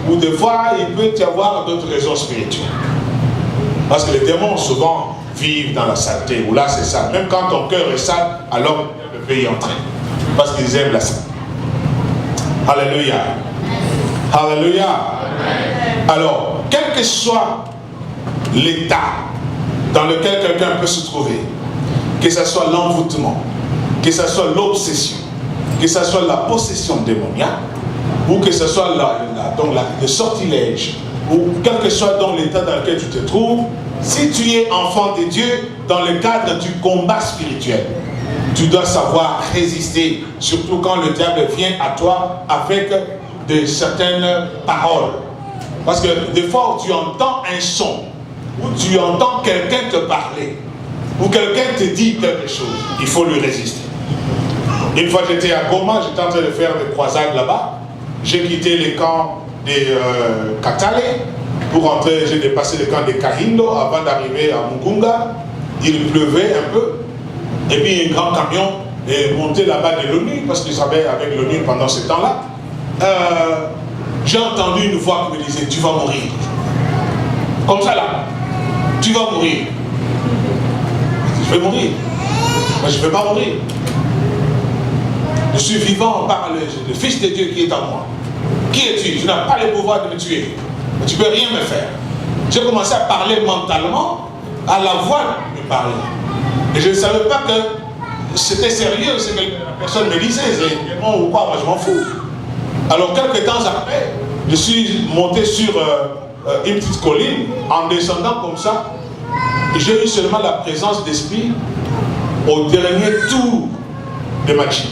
ou des fois, il peut y avoir d'autres raisons spirituelles. Parce que les démons, souvent, vivent dans la saleté, ou là, c'est ça. Même quand ton cœur est sale, alors le peut y entrer. Parce qu'ils aiment la saleté. Alléluia. Alléluia. Alors, quel que soit l'état dans lequel quelqu'un peut se trouver, que ce soit l'envoûtement, que ce soit l'obsession, que ce soit la possession démoniaque, ou que ce soit le sortilège, ou quel que soit dans l'état dans lequel tu te trouves, si tu es enfant de Dieu, dans le cadre du combat spirituel, tu dois savoir résister, surtout quand le diable vient à toi avec de certaines paroles. Parce que des fois où tu entends un son, où tu entends quelqu'un te parler, ou quelqu'un te dit quelque chose, il faut lui résister. Une fois j'étais à Goma, j'étais en train de faire des croisades là-bas. J'ai quitté les camps des Katale pour rentrer, j'ai dépassé le camp des Kahindo avant d'arriver à Mugunga. Il pleuvait un peu. Et puis un grand camion est monté là-bas de l'ONU, parce qu'ils travaillaient avec l'ONU pendant ce temps-là. J'ai entendu une voix qui me disait, tu vas mourir. Comme ça là, tu vas mourir. Je vais mourir. Mais je ne vais pas mourir. Je suis vivant par le Fils de Dieu qui est en moi. Qui es-tu? Tu n'as pas le pouvoir de me tuer. Tu ne peux rien me faire. J'ai commencé à parler mentalement, à la voix me parler. Et je ne savais pas que c'était sérieux ce que la personne me disait. C'est bon ou quoi, moi je m'en fous. Alors quelques temps après, je suis monté sur une petite colline. En descendant comme ça, j'ai eu seulement la présence d'esprit au dernier tour de ma jeep.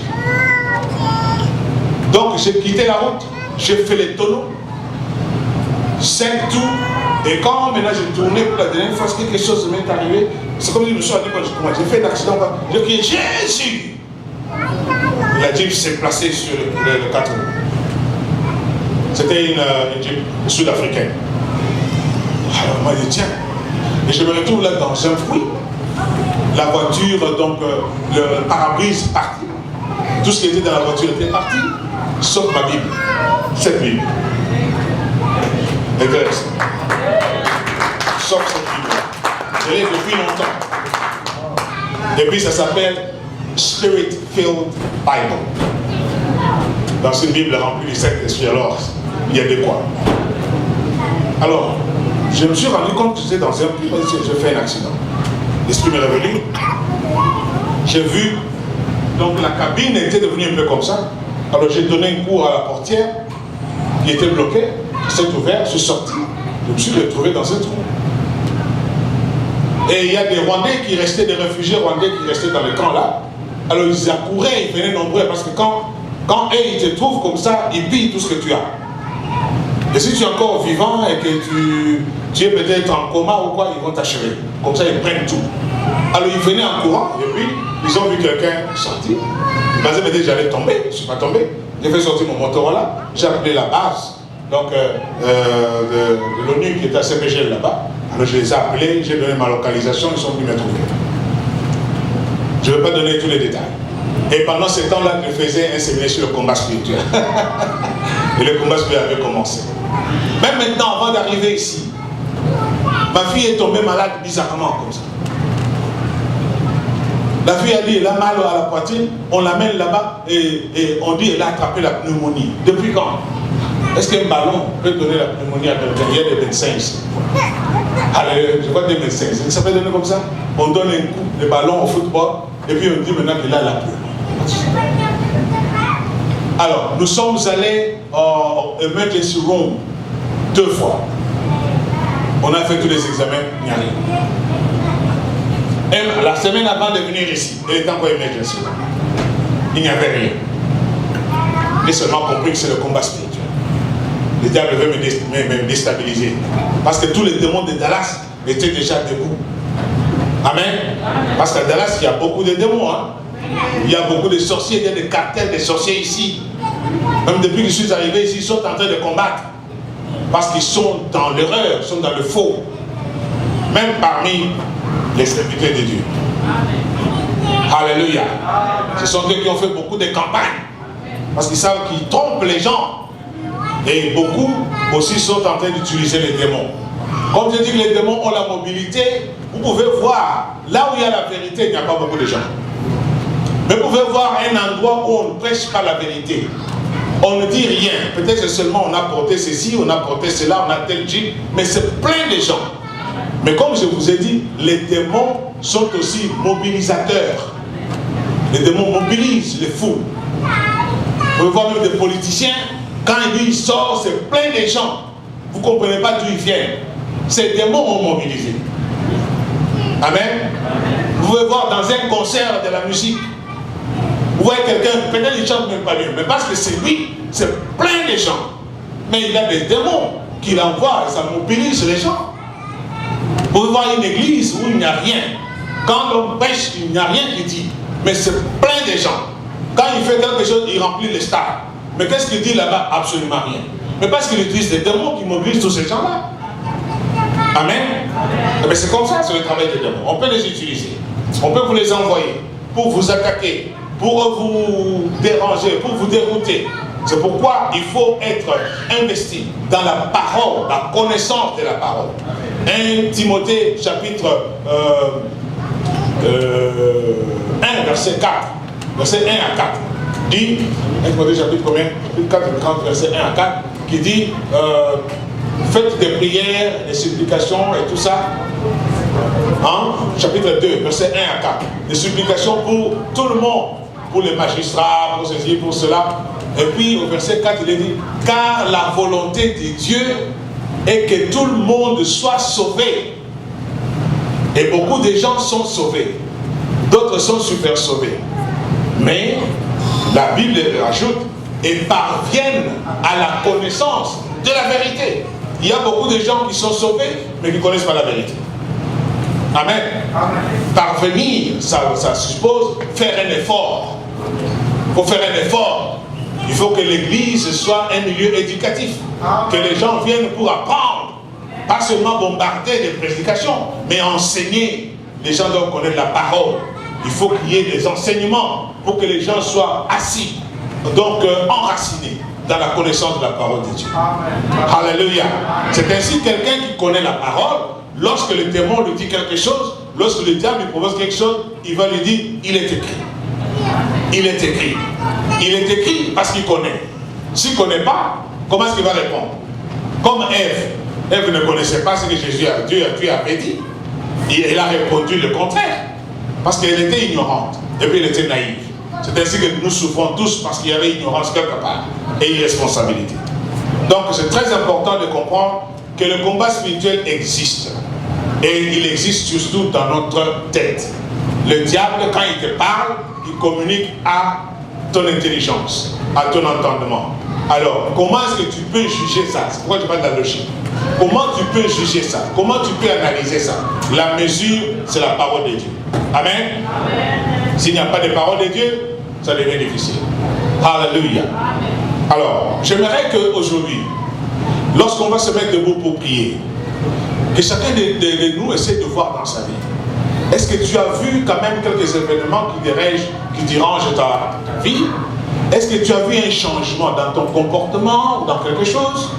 Donc j'ai quitté la route, j'ai fait les tonneaux, 5 tours, et quand maintenant j'ai tourné pour la dernière fois, quelque chose m'est arrivé, c'est comme si je me suis dit quand j'ai fait un accident, j'ai crié Jésus. La jeep s'est placée sur le 4 roues. C'était une jeep sud-africaine. Alors moi je dis tiens, et je me retrouve là dans un fruit. La voiture, donc le pare-brise parti. Tout ce qui était dans la voiture était parti, sauf ma Bible. Cette Bible. Et sauf cette Bible. Je l'ai depuis longtemps. Et puis ça s'appelle Spirit-Filled Bible. Dans une Bible remplie du Saint-Esprit, alors il y a de quoi. Alors, je me suis rendu compte que j'étais dans un pays, j'ai fait un accident. L'esprit m'est revenu. J'ai vu, donc la cabine était devenue un peu comme ça. Alors j'ai donné un coup à la portière qui était bloquée, s'est ouverte, je suis sorti, je me suis retrouvé dans un trou. Et il y a des Rwandais qui restaient, des réfugiés rwandais qui restaient dans le camp là. Alors ils accouraient, ils venaient nombreux parce que quand eux ils te trouvent comme ça, ils pillent tout ce que tu as. Et si tu es encore vivant et que tu es peut-être en coma ou quoi, ils vont t'achever. Comme ça, ils prennent tout. Alors ils venaient en courant et puis ils ont vu quelqu'un sortir. Ils pensaient peut-être que j'allais tomber. Je ne suis pas tombé. J'ai fait sortir mon Motorola. J'ai appelé la base donc, de l'ONU qui était à CPGL là-bas. Alors je les ai appelés, j'ai donné ma localisation, ils sont venus me trouver. Je ne vais pas donner tous les détails. Et pendant ce temps-là, je faisais un séminaire sur le combat spirituel. Et le combat spirituel avait commencé. Même maintenant, avant d'arriver ici, ma fille est tombée malade bizarrement comme ça. La fille a dit, elle a mal à la poitrine, on l'amène là-bas et on dit, elle a attrapé la pneumonie. Depuis quand? Est-ce qu'un ballon peut donner la pneumonie à quelqu'un? Il y a des médecins ici. Allez, je vois des médecins. Ça peut donner comme ça. On donne un coup de ballon au football et puis on dit maintenant qu'il a la pneumonie. Alors, nous sommes allés en emergency room 2 fois. On a fait tous les examens, il n'y a rien. Et la semaine avant de venir ici, il était encore emergency room. Il n'y avait rien. J'ai seulement compris que c'est le combat spirituel. Le diable veut me déstabiliser. Parce que tous les démons de Dallas étaient déjà debout. Amen. Parce qu'à Dallas, il y a beaucoup de démons. Hein? Il y a beaucoup de sorciers, il y a des cartels de sorciers ici. Même depuis que je suis arrivé ici, ils sont en train de combattre. Parce qu'ils sont dans l'erreur, ils sont dans le faux. Même parmi les serviteurs de Dieu. Alléluia. Ce sont eux qui ont fait beaucoup de campagnes. Parce qu'ils savent qu'ils trompent les gens. Et beaucoup aussi sont en train d'utiliser les démons. Comme je dis que les démons ont la mobilité, vous pouvez voir, là où il y a la vérité, il n'y a pas beaucoup de gens. Mais vous pouvez voir un endroit où on ne prêche pas la vérité. On ne dit rien. Peut-être seulement on a porté ceci, on a porté cela, on a tel jean, mais c'est plein de gens. Mais comme je vous ai dit, les démons sont aussi mobilisateurs. Les démons mobilisent les foules. Vous pouvez voir même des politiciens, quand ils sortent, c'est plein de gens. Vous ne comprenez pas d'où ils viennent. Ces démons ont mobilisé. Amen. Vous pouvez voir dans un concert de la musique, vous voyez quelqu'un, peut-être il ne chante même pas bien, mais parce que c'est lui, c'est plein de gens. Mais il y a des démons qui l'envoient et ça mobilise les gens. Vous pouvez voir une église où il n'y a rien. Quand on prêche, il n'y a rien qui dit. Mais c'est plein de gens. Quand il fait quelque chose, il remplit les stades. Mais qu'est-ce qu'il dit là-bas? Absolument rien. Mais parce qu'il utilise des démons qui mobilisent tous ces gens-là. Amen. Mais c'est comme ça, c'est le travail des démons. On peut les utiliser. On peut vous les envoyer pour vous attaquer, pour vous déranger, pour vous dérouter. C'est pourquoi il faut être investi dans la parole, la connaissance de la parole. 1 Timothée chapitre 1 verset 4, verset 1 à 4 dit, 1 Timothée chapitre combien? Chapitre 4 verset 1 à 4 qui dit faites des prières, des supplications et tout ça. Hein? Chapitre 2 verset 1 à 4, des supplications pour tout le monde, pour les magistrats, pour ceci, pour cela. Et puis au verset 4 il est dit, car la volonté de Dieu est que tout le monde soit sauvé. Et beaucoup de gens sont sauvés, d'autres sont super sauvés. Mais la Bible ajoute, et parviennent à la connaissance de la vérité. Il y a beaucoup de gens qui sont sauvés, mais qui ne connaissent pas la vérité. Amen. Parvenir, ça suppose faire un effort. Il faut faire un effort. Il faut que l'église soit un milieu éducatif. Que les gens viennent pour apprendre. Pas seulement bombarder des prédications, mais enseigner. Les gens doivent connaître la parole. Il faut qu'il y ait des enseignements pour que les gens soient assis, donc enracinés dans la connaissance de la parole de Dieu. Amen. Alléluia. C'est ainsi quelqu'un qui connaît la parole, lorsque le démon lui dit quelque chose, lorsque le diable lui propose quelque chose, il va lui dire, il est écrit. Il est écrit. Il est écrit parce qu'il connaît. S'il ne connaît pas, comment est-ce qu'il va répondre? Comme Ève. Ève ne connaissait pas ce que Dieu avait dit. Et elle a répondu le contraire. Parce qu'elle était ignorante. Et puis elle était naïve. C'est ainsi que nous souffrons tous parce qu'il y avait ignorance quelque part. Et irresponsabilité. Donc c'est très important de comprendre que le combat spirituel existe. Et il existe surtout dans notre tête. Le diable, quand il te parle, il communique à ton intelligence, à ton entendement. Alors, comment est-ce que tu peux juger ça? C'est pourquoi je parle de la logique. Comment tu peux juger ça? Comment tu peux analyser ça? La mesure, c'est la parole de Dieu. Amen. S'il n'y a pas de parole de Dieu, ça devient difficile. Alléluia. Alors, j'aimerais qu'aujourd'hui, lorsqu'on va se mettre debout pour prier, que chacun de nous essaie de voir dans sa vie. Est-ce que tu as vu quand même quelques événements qui dérangent ta vie? Est-ce que tu as vu un changement dans ton comportement ou dans quelque chose?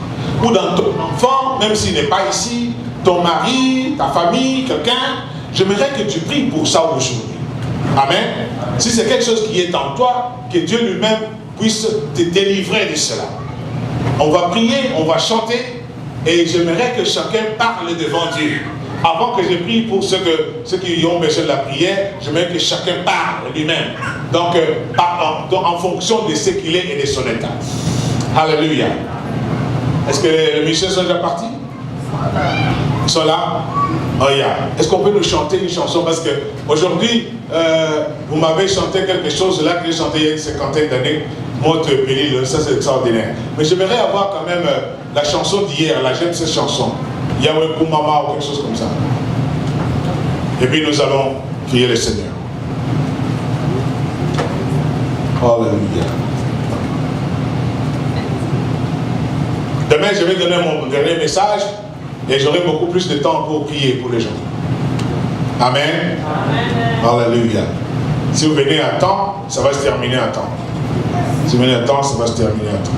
Ou dans ton enfant, même s'il n'est pas ici, ton mari, ta famille, quelqu'un? J'aimerais que tu pries pour ça aujourd'hui. Amen. Si c'est quelque chose qui est en toi, que Dieu lui-même puisse te délivrer de cela. On va prier, on va chanter, et j'aimerais que chacun parle devant Dieu. Avant que je prie pour ceux qui ont besoin de la prière, j'aimerais que chacun parle lui-même. Donc, en fonction de ce qu'il est et de son état. Alléluia. Est-ce que les musiciens sont déjà partis? Ils sont là? Oh, yeah. Est-ce qu'on peut nous chanter une chanson? Parce que aujourd'hui, vous m'avez chanté quelque chose là que j'ai chanté il y a une cinquantaine d'années. Montre Pélil, ça c'est extraordinaire. Mais j'aimerais avoir quand même la chanson d'hier. Là, j'aime cette chanson. Yahweh pour maman ou quelque chose comme ça. Et puis nous allons prier le Seigneur. Alléluia. Demain, je vais donner mon dernier message et j'aurai beaucoup plus de temps pour prier pour les gens. Amen. Amen. Alléluia. Si vous venez à temps, ça va se terminer à temps. Si vous venez à temps, ça va se terminer à temps.